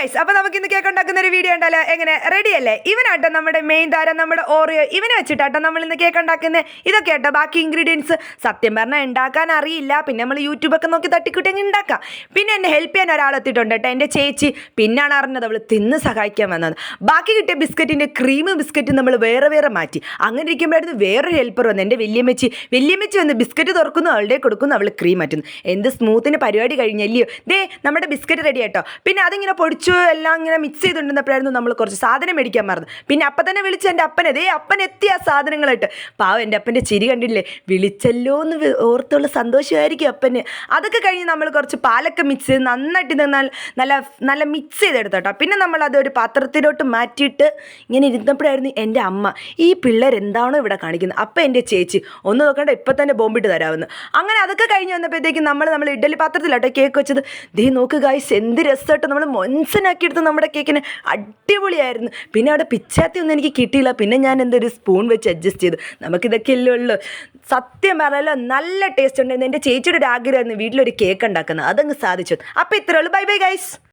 Guys, അപ്പോൾ നമുക്ക് ഇന്ന് കേക്ക് ഉണ്ടാക്കുന്ന ഒരു വീഡിയോ ഉണ്ടല്ലോ. എങ്ങനെ റെഡി അല്ലേ? ഇവനാട്ടോ നമ്മുടെ മെയിൻ താരം, നമ്മുടെ ഓറിയോ. ഇവനെ വെച്ചിട്ടാട്ടോ നമ്മൾ ഇന്ന് കേക്ക് ഉണ്ടാക്കുന്നത്. ഇതൊക്കെ ആട്ടോ ബാക്കി ഇൻഗ്രീഡിയൻസ്. സത്യം പറഞ്ഞാൽ ഉണ്ടാക്കാൻ അറിയില്ല, പിന്നെ നമ്മൾ യൂട്യൂബൊക്കെ നോക്കി തട്ടിക്കൂട്ടി അങ്ങ് ഉണ്ടാക്കാം. പിന്നെ എന്നെ ഹെൽപ്പ് ചെയ്യാൻ ഒരാളെത്തിയിട്ടുണ്ട് കേട്ടോ, എൻ്റെ ചേച്ചി. പിന്നാണ് അറിഞ്ഞത് അവൾ തിന്ന് സഹായിക്കാൻ വന്നത്. ബാക്കി കിട്ടിയ ബിസ്ക്കറ്റിൻ്റെ ക്രീം ബിസ്ക്കറ്റ് നമ്മൾ വേറെ മാറ്റി. അങ്ങനെ ഇരിക്കുമ്പോഴായിരുന്നു വേറൊരു ഹെൽപ്പർ വന്നത്, എൻ്റെ വലിയമ്മച്ചി വന്ന് ബിസ്ക്കറ്റ് തുറക്കുന്നു, അവളുടെ കൊടുക്കുന്നു, അവൾ ക്രീം മാറ്റുന്നു. എന്ത് സ്മൂത്തിന് പരിപാടി കഴിഞ്ഞല്ലയോ. ദേ നമ്മുടെ ബിസ്ക്കറ്റ് റെഡി ആട്ടോ. പിന്നെ അതിങ്ങനെ പൊടിച്ചു എല്ലാം ഇങ്ങനെ മിക്സ് ചെയ്തുകൊണ്ടിരുന്നപ്പോഴായിരുന്നു നമ്മൾ കുറച്ച് സാധനം മേടിക്കാൻ മറന്നു. പിന്നെ അപ്പം തന്നെ വിളിച്ച് എൻ്റെ അപ്പനെ, അപ്പൻ എത്തിയ ആ സാധനങ്ങളായിട്ട്. പാവം എൻ്റെ അപ്പൻ്റെ ചിരി കണ്ടില്ലേ, വിളിച്ചല്ലോ എന്ന് ഓർത്തുള്ള സന്തോഷമായിരിക്കും അപ്പന്. അതൊക്കെ കഴിഞ്ഞ് നമ്മൾ കുറച്ച് പാലൊക്കെ മിക്സ് ചെയ്ത് നന്നായിട്ട് നല്ല മിക്സ് ചെയ്തെടുത്തോട്ടോ. പിന്നെ നമ്മൾ അതൊരു പാത്രത്തിലോട്ട് മാറ്റിയിട്ട് ഇങ്ങനെ ഇരുന്നപ്പോഴായിരുന്നു എൻ്റെ അമ്മ, ഈ പിള്ളേർ എന്താണോ ഇവിടെ കാണിക്കുന്നത്. അപ്പം എൻ്റെ ചേച്ചി ഒന്ന് നോക്കണ്ട, ഇപ്പം തന്നെ ബോംബിട്ട് തരാമെന്ന്. അങ്ങനെ അതൊക്കെ കഴിഞ്ഞ് വന്നപ്പോഴത്തേക്കും നമ്മൾ ഇഡ്ഡലി പാത്രത്തിലാട്ടോ കേക്ക് വെച്ചത്. ദേ നോക്ക് ഗായ്സ്, എന്ത് രസമായിട്ട് നമ്മൾ മൊൻസനാക്കി എടുത്ത് നമ്മുടെ കേക്കിന്. അടിപൊളിയായിരുന്നു. പിന്നെ അവിടെ പിച്ചാത്തി ഒന്നും എനിക്ക് കിട്ടിയില്ല. പിന്നെ ഞാൻ എന്തൊരു സ്പൂൺ വെച്ച് അഡ്ജസ്റ്റ് ചെയ്തു. നമുക്കിതൊക്കെ അല്ലേ ഉള്ളൂ. സത്യം പറഞ്ഞാലോ നല്ല ടേസ്റ്റ് ഉണ്ടായിരുന്നു. എൻ്റെ ചേച്ചിയുടെ ഒരു ആഗ്രഹമായിരുന്നു വീട്ടിലൊരു കേക്ക് ഉണ്ടാക്കുന്നത്, അതങ്ങ് സാധിച്ചു. അപ്പോൾ ഇത്രയേ ഉള്ളൂ. Bye bye guys.